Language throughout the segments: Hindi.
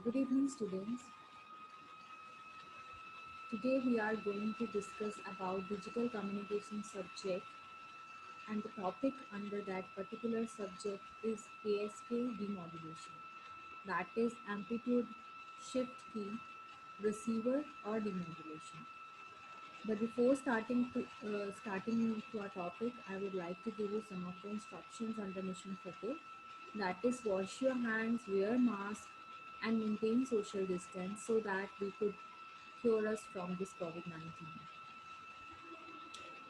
Good evening, students. Today we are going to discuss about digital communication subject, and the topic under that particular subject is ASK demodulation. That is amplitude shift key receiver or demodulation. But before starting to our topic, I would like to give you some of the instructions under Mission Fateh. That is, wash your hands, wear mask, and maintain social distance so that we could cure us from this COVID-19.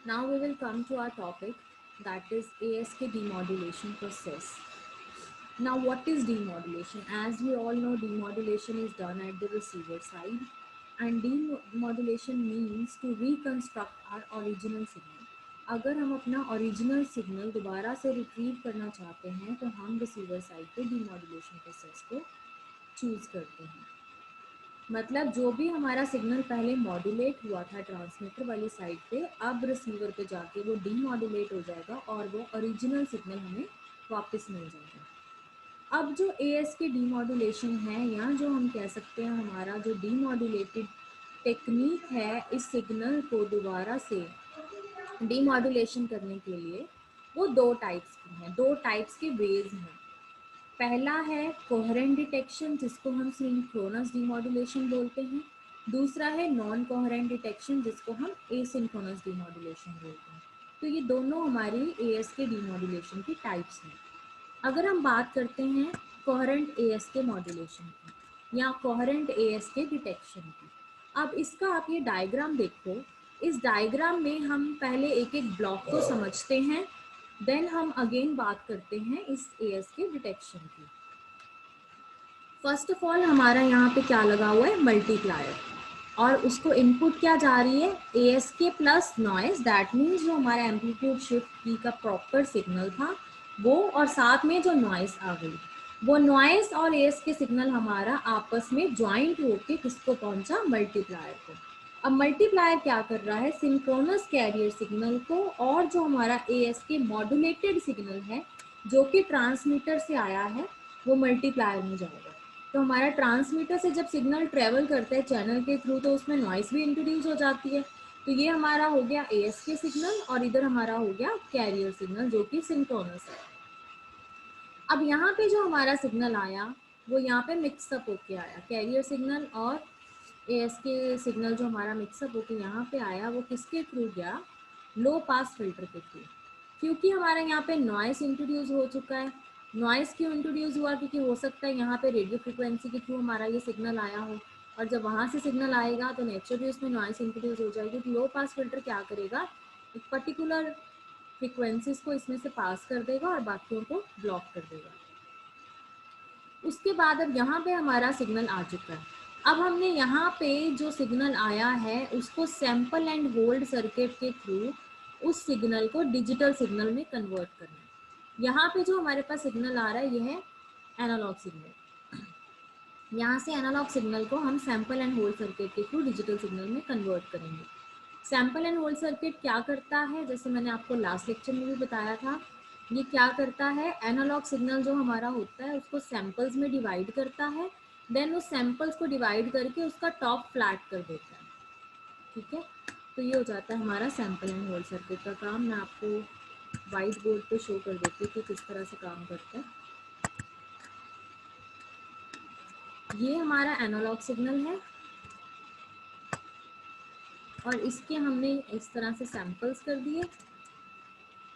Now we will come to our topic, that is ASK demodulation process. Now what is demodulation? As we all know, demodulation is done at the receiver side, and demodulation means to reconstruct our original signal. अगर हम अपना ओरिजिनल सिग्नल दोबारा से रिट्रीव करना चाहते हैं तो हम रिसीवर साइड पे डीमॉड्यूलेशन प्रोसेस को चूज़ करते हैं। मतलब जो भी हमारा सिग्नल पहले मॉड्यूलेट हुआ था ट्रांसमीटर वाली साइड पे, अब रिसीवर पे जाके वो डीमॉड्यूलेट हो जाएगा और वो ओरिजिनल सिग्नल हमें वापस मिल जाएगा। अब जो एएस के डीमॉड्यूलेशन है, या जो हम कह सकते हैं हमारा जो डीमॉड्यूलेटेड टेक्निक है इस सिग्नल को दोबारा से डीमॉड्यूलेशन करने के लिए, वो दो टाइप्स की हैं, दो टाइप्स के वेज हैं। पहला है कोहेरेंट डिटेक्शन, जिसको हम सिंक्रोनस डीमॉड्यूलेशन बोलते हैं। दूसरा है नॉन कोहेरेंट डिटेक्शन, जिसको हम एसिंक्रोनस डीमॉड्यूलेशन बोलते हैं। तो ये दोनों हमारी एएस के डीमॉड्यूलेशन की टाइप्स हैं। अगर हम बात करते हैं कोहेरेंट एएस के मॉड्यूलेशन की या कोहेरेंट एएस के डिटेक्शन की, अब इसका आप ये डायग्राम देखो। इस डायग्राम में हम पहले एक एक ब्लॉक को समझते हैं, देन हम अगेन बात करते हैं इस एएस के डिटेक्शन की। फर्स्ट ऑफ ऑल हमारा यहाँ पे क्या लगा हुआ है, मल्टीप्लायर, और उसको इनपुट क्या जा रही है, एएस के प्लस नॉइज। दैट मीन्स जो हमारा एम्पलीट्यूड शिफ्ट की का प्रॉपर सिग्नल था वो, और साथ में जो नॉइज आ गई, वो नॉइज और एएस के सिग्नल हमारा आपस में ज्वाइंट होके किसको पहुंचा, मल्टीप्लायर को। अब मल्टीप्लायर क्या कर रहा है, सिंक्रोनस कैरियर सिग्नल को और जो हमारा एएस के मॉड्यूलेटेड सिग्नल है जो कि ट्रांसमीटर से आया है, वो मल्टीप्लायर में जाएगा। तो हमारा ट्रांसमीटर से जब सिग्नल ट्रेवल करता है चैनल के थ्रू, तो उसमें नॉइस भी इंट्रोड्यूस हो जाती है। तो ये हमारा हो गया एएस के सिग्नल, और इधर हमारा हो गया कैरियर सिग्नल जो कि सिंक्रोनस है। अब यहाँ पे जो हमारा सिग्नल आया वो यहाँ पे मिक्सअप होके आया, कैरियर सिग्नल और एएस के सिग्नल जो हमारा मिक्सअप होके यहाँ पे आया, वो किसके थ्रू गया, लो पास फिल्टर के थ्रू। क्योंकि हमारा यहाँ पे नॉइस इंट्रोड्यूस हो चुका है। नॉइस क्यों इंट्रोड्यूस हुआ, क्योंकि हो सकता है यहाँ पे रेडियो फ्रिक्वेंसी के थ्रू हमारा ये सिग्नल आया हो, और जब वहाँ से सिग्नल आएगा तो नेचुरली उसमें नॉइस इंट्रोड्यूस हो जाएगी। तो लो पास फिल्टर क्या करेगा, एक पर्टिकुलर फ्रिक्वेंसीज को इसमें से पास कर देगा और बाकियों को ब्लॉक कर देगा। उसके बाद अब यहाँ पे हमारा सिग्नल आ चुका है। अब हमने यहाँ पे जो सिग्नल आया है उसको सैंपल एंड होल्ड सर्किट के थ्रू उस सिग्नल को डिजिटल सिग्नल में कन्वर्ट करना है। यहाँ पे जो हमारे पास सिग्नल आ रहा है ये है एनालॉग सिग्नल। यहाँ से एनालॉग सिग्नल को हम सैंपल एंड होल्ड सर्किट के थ्रू डिजिटल सिग्नल में कन्वर्ट करेंगे। सैंपल एंड होल्ड सर्किट क्या करता है, जैसे मैंने आपको लास्ट लेक्चर में भी बताया था, ये क्या करता है, एनालॉग सिग्नल जो हमारा होता है उसको सैंपल्स में डिवाइड करता है, देन उस सैंपल्स को डिवाइड करके उसका टॉप फ्लैट कर देता है। ठीक है, तो ये हो जाता है हमारा सैंपल एंड होल्ड सर्किट का काम। मैं आपको वाइट बोर्ड पे शो कर देती हूँ कि किस तरह से काम करता है। ये हमारा एनालॉग सिग्नल है और इसके हमने इस तरह से सैंपल्स कर दिए,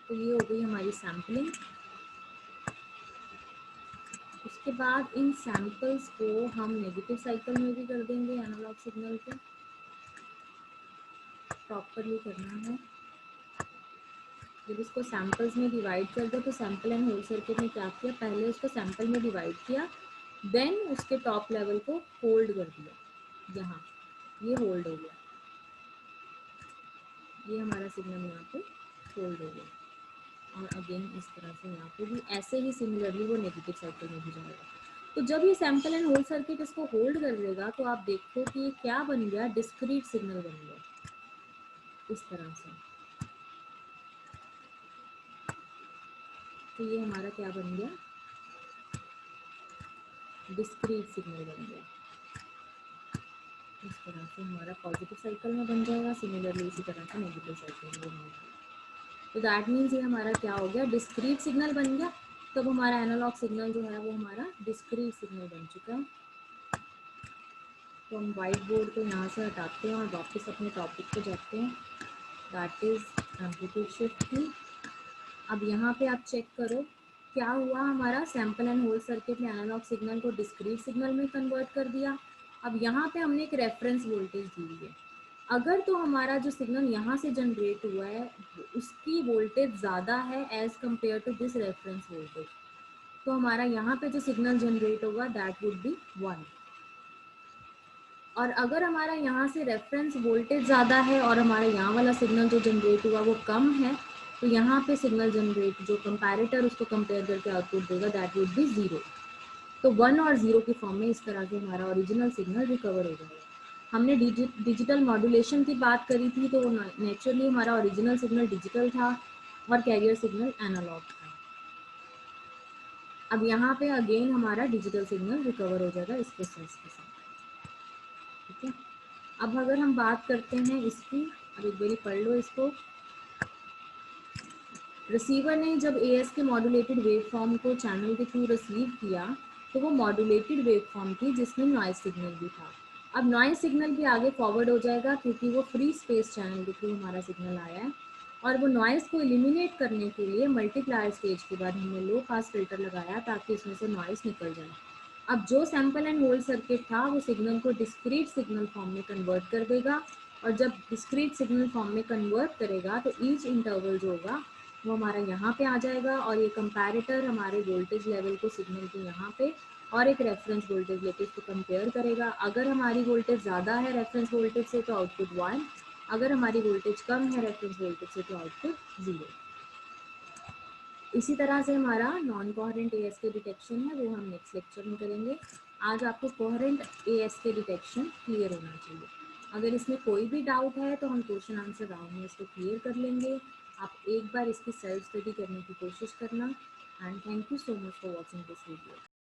तो ये हो गई हमारी सैम्पलिंग। उसके बाद इन सैंपल्स को हम नेगेटिव साइकिल में भी कर देंगे, एनालॉग सिग्नल को प्रॉपरली करना है। जब इसको सैंपल्स में डिवाइड कर दो, तो सैंपल एंड होल्ड सर्किट ने क्या किया, पहले उसको सैंपल में डिवाइड किया, देन उसके टॉप लेवल को होल्ड कर दिया, यहाँ ये होल्ड हो गया, ये हमारा सिग्नल यहाँ पे होल्ड हो गया। और अगेन इस तरह से यहाँ पे भी ऐसे ही सिमिलरली वो नेगेटिव साइकिल में भी जाएगा। तो जब ये सैंपल एंड होल्ड सर्किट इसको होल्ड कर देगा, तो आप देखो कि ये क्या बन गया, डिस्क्रीट सिग्नल बन गया इस तरह से। तो ये हमारा क्या बन गया, डिस्क्रीट सिग्नल बन गया। इस तरह से हमारा पॉजिटिव साइकिल में बन जाएगा, सिमिलरली इसी तरह से नेगेटिव साइकिल में बन जाएगा। तो दैट मीन्स ये हमारा क्या हो गया, डिस्क्रीट सिग्नल बन गया। तब हमारा एनालॉग सिग्नल जो है वो हमारा डिस्क्रीट सिग्नल बन चुका है। तो हम वाइट बोर्ड को यहाँ से हटाते हैं और वापस अपने टॉपिक पे जाते हैं, दैट इज़ एम्पलीट्यूड शिफ्ट की। अब यहाँ पे आप चेक करो क्या हुआ, हमारा सैम्पल एंड होल्ड सर्किट ने एनालॉग सिग्नल को डिस्क्रीट सिग्नल में कन्वर्ट कर दिया। अब यहाँ पे हमने एक रेफरेंस वोल्टेज दी हुई है। अगर तो हमारा जो सिग्नल यहाँ से जनरेट हुआ है उसकी वोल्टेज ज़्यादा है as compare to this reference voltage, तो हमारा यहाँ पे जो सिग्नल जनरेट होगा दैट वुड बी 1। और अगर हमारा यहाँ से रेफरेंस वोल्टेज ज़्यादा है और हमारा यहाँ वाला सिग्नल जो जनरेट हुआ वो कम है, तो यहाँ पे सिग्नल जनरेट जो कंपैरेटर उसको कंपेयर करके आउटपुट देगा दैट वुड बी 0। तो 1 और 0 की फॉर्म में इस तरह से हमारा ओरिजिनल सिग्नल रिकवर हो जाएगा। हमने डिजिटल मॉड्यूलेशन की बात करी थी, तो नेचुरली हमारा ओरिजिनल सिग्नल डिजिटल था और कैरियर सिग्नल एनालॉग था। अब यहाँ पे अगेन हमारा डिजिटल सिग्नल रिकवर हो जाएगा इस प्रोसेस के साथ, ठीक है। अब अगर हम बात करते हैं इसकी, अब एक बारी पढ़ लो इसको। रिसीवर ने जब एएस के मॉड्यूलेटेड वेव फॉर्म को चैनल के थ्रू रिसीव किया तो वो मॉड्यूलेटेड वेव फॉर्म थी जिसमें नॉइज सिग्नल भी था। अब नॉइज सिग्नल भी आगे फॉरवर्ड हो जाएगा क्योंकि वो फ्री स्पेस चैनल के थ्रू हमारा सिग्नल आया है, और वो नॉइज़ को एलिमिनेट करने के लिए मल्टीप्लायर स्टेज के बाद हमने लो पास फिल्टर लगाया ताकि उसमें से नॉइज़ निकल जाए। अब जो सैम्पल एंड होल्ड सर्किट था वो सिग्नल को डिस्क्रीट सिग्नल फॉर्म में कन्वर्ट कर देगा, और जब डिस्क्रीट सिग्नल फॉर्म में कन्वर्ट करेगा तो ईच इंटरवल जो होगा वो हमारा यहाँ पे आ जाएगा, और ये कंपैरेटर हमारे वोल्टेज लेवल को सिग्नल के यहाँ पे और एक रेफरेंस वोल्टेज लेके इसको कंपेयर करेगा। अगर हमारी वोल्टेज ज़्यादा है रेफरेंस वोल्टेज से तो आउटपुट 1, अगर हमारी वोल्टेज कम है रेफरेंस वोल्टेज से तो आउटपुट 0। इसी तरह से हमारा नॉन कोहेरेंट एएस के डिटेक्शन है वो हम नेक्स्ट लेक्चर में करेंगे। आज आपको कोहेरेंट एएस के डिटेक्शन क्लियर होना चाहिए। अगर इसमें कोई भी डाउट है तो हम क्वेश्चन आंसर राउंड में इसको क्लियर कर लेंगे। आप एक बार इसकी सेल्फ स्टडी करने की कोशिश करना, and thank you so much for watching this video.